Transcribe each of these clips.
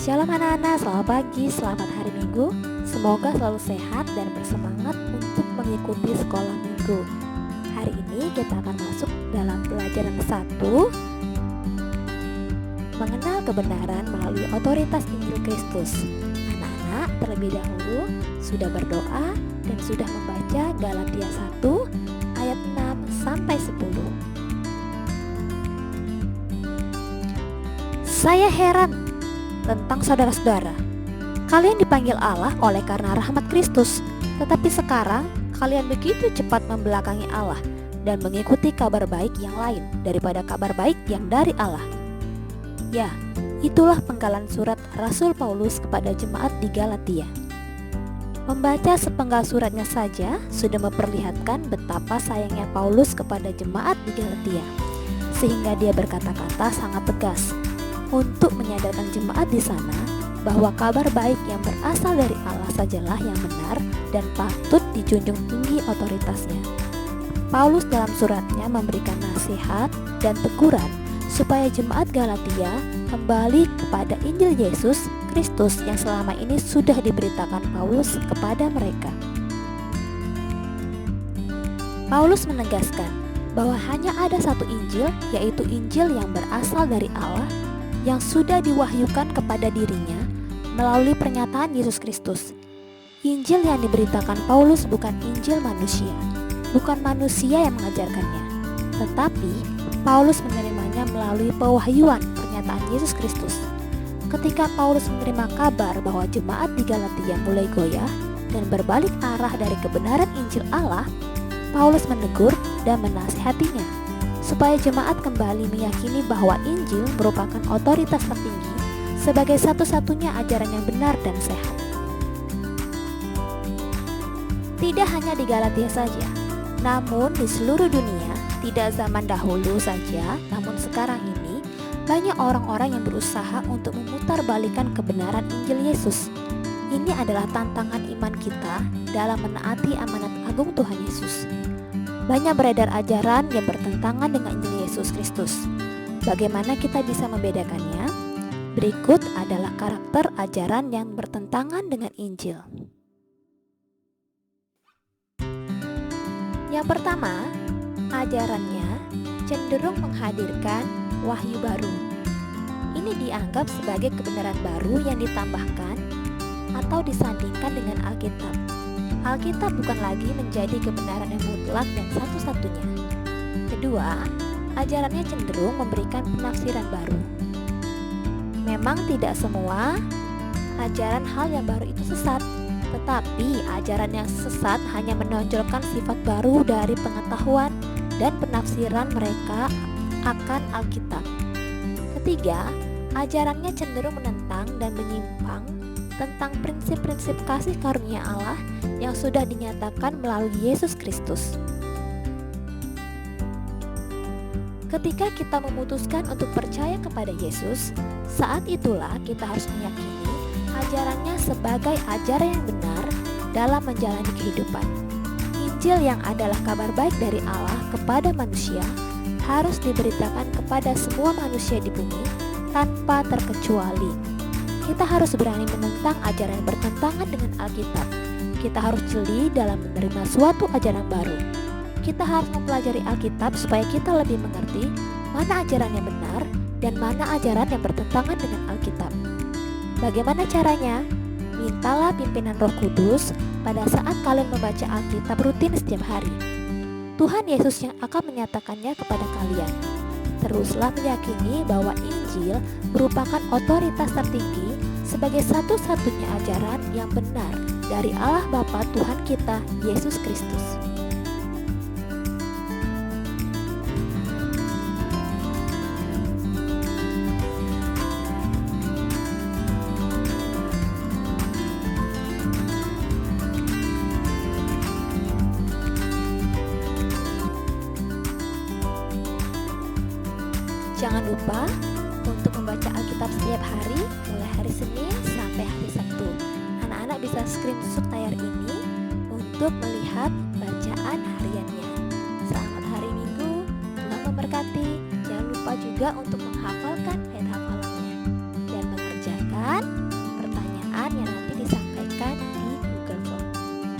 Shalom anak-anak, selamat pagi, selamat hari Minggu. Semoga selalu sehat dan bersemangat untuk mengikuti sekolah minggu. Hari ini kita akan masuk dalam pelajaran 1, mengenal kebenaran melalui otoritas Injil Kristus. Anak-anak terlebih dahulu sudah berdoa dan sudah membaca Galatia 1 ayat 6 sampai 10. Saya heran tentang saudara-saudara. Kalian dipanggil Allah oleh karena rahmat Kristus, tetapi sekarang kalian begitu cepat membelakangi Allah dan mengikuti kabar baik yang lain daripada kabar baik yang dari Allah. Ya, itulah penggalan surat Rasul Paulus kepada jemaat di Galatia. Membaca sepenggal suratnya saja sudah memperlihatkan betapa sayangnya Paulus kepada jemaat di Galatia, sehingga dia berkata-kata sangat tegas untuk menyadarkan jemaat di sana bahwa kabar baik yang berasal dari Allah sajalah yang benar dan patut dijunjung tinggi otoritasnya. Paulus dalam suratnya memberikan nasihat dan teguran supaya jemaat Galatia kembali kepada Injil Yesus Kristus yang selama ini sudah diberitakan Paulus kepada mereka. Paulus menegaskan bahwa hanya ada satu Injil, yaitu Injil yang berasal dari Allah yang sudah diwahyukan kepada dirinya melalui pernyataan Yesus Kristus. Injil yang diberitakan Paulus bukan Injil manusia, bukan manusia yang mengajarkannya, tetapi Paulus menerimanya melalui pewahyuan pernyataan Yesus Kristus. Ketika Paulus menerima kabar bahwa jemaat di Galatia mulai goyah dan berbalik arah dari kebenaran Injil Allah, Paulus menegur dan menasihatinya supaya jemaat kembali meyakini bahwa Injil merupakan otoritas tertinggi sebagai satu-satunya ajaran yang benar dan sehat. Tidak hanya di Galatia saja, namun di seluruh dunia, tidak zaman dahulu saja, namun sekarang ini banyak orang-orang yang berusaha untuk memutarbalikkan kebenaran Injil Yesus. Ini adalah tantangan iman kita dalam menaati amanat agung Tuhan Yesus. Banyak beredar ajaran yang bertentangan dengan Injil Yesus Kristus. Bagaimana kita bisa membedakannya? Berikut adalah karakter ajaran yang bertentangan dengan Injil. Yang pertama, ajarannya cenderung menghadirkan wahyu baru. Ini dianggap sebagai kebenaran baru yang ditambahkan atau disandingkan dengan Alkitab. Alkitab bukan lagi menjadi kebenaran yang mutlak dan satu-satunya. Kedua, ajarannya cenderung memberikan penafsiran baru. Memang tidak semua ajaran hal yang baru itu sesat, tetapi ajaran yang sesat hanya menonjolkan sifat baru dari pengetahuan dan penafsiran mereka akan Alkitab. Ketiga, ajarannya cenderung menentang dan menyimpang tentang prinsip-prinsip kasih karunia Allah yang sudah dinyatakan melalui Yesus Kristus. Ketika kita memutuskan untuk percaya kepada Yesus, saat itulah kita harus meyakini ajarannya sebagai ajaran yang benar dalam menjalani kehidupan. Injil yang adalah kabar baik dari Allah kepada manusia harus diberitakan kepada semua manusia di bumi tanpa terkecuali. Kita harus berani menentang ajaran yang bertentangan dengan Alkitab. Kita harus jeli dalam menerima suatu ajaran baru. Kita harus mempelajari Alkitab supaya kita lebih mengerti mana ajaran yang benar dan mana ajaran yang bertentangan dengan Alkitab. Bagaimana caranya? Mintalah pimpinan Roh Kudus pada saat kalian membaca Alkitab rutin setiap hari. Tuhan Yesus yang akan menyatakannya kepada kalian. Teruslah meyakini bahwa Injil merupakan otoritas tertinggi sebagai satu-satunya ajaran yang benar dari Allah Bapa Tuhan kita, Yesus Kristus. Jangan lupa untuk membaca Alkitab setiap hari mulai hari Senin sampai hari Sabtu. Anak-anak bisa screenshot layar ini untuk melihat bacaan hariannya. Selamat hari Minggu, Tuhan memberkati. Jangan lupa juga untuk menghafalkan ayat hafalannya dan mengerjakan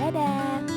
Dadah.